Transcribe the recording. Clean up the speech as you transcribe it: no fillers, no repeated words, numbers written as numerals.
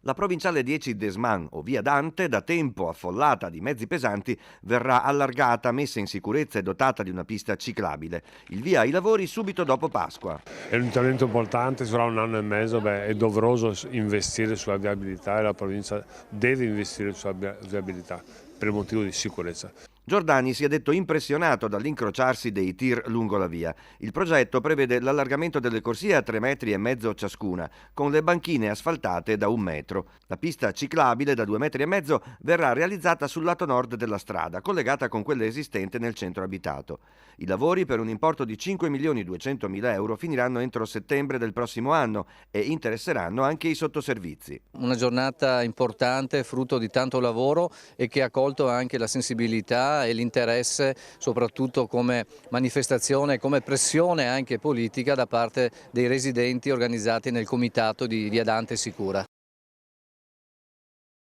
La provinciale 10 Desman o via Dante, da tempo affollata di mezzi pesanti, verrà allargata, messa in sicurezza e dotata di una pista ciclabile. Il via ai lavori subito dopo Pasqua. È un intervento importante, sarà un anno e mezzo, è doveroso investire sulla viabilità e la provincia deve investire sulla viabilità per motivo di sicurezza. Giordani si è detto impressionato dall'incrociarsi dei tir lungo la via. Il progetto prevede l'allargamento delle corsie a 3,5 metri ciascuna, con le banchine asfaltate da 1 metro. La pista ciclabile da 2,5 metri verrà realizzata sul lato nord della strada, collegata con quella esistente nel centro abitato. I lavori, per un importo di 5.200.000 euro, finiranno entro settembre del prossimo anno e interesseranno anche i sottoservizi. Una giornata importante, frutto di tanto lavoro e che ha colto anche la sensibilità e l'interesse, soprattutto come manifestazione e come pressione anche politica da parte dei residenti organizzati nel comitato di Via Dante Sicura.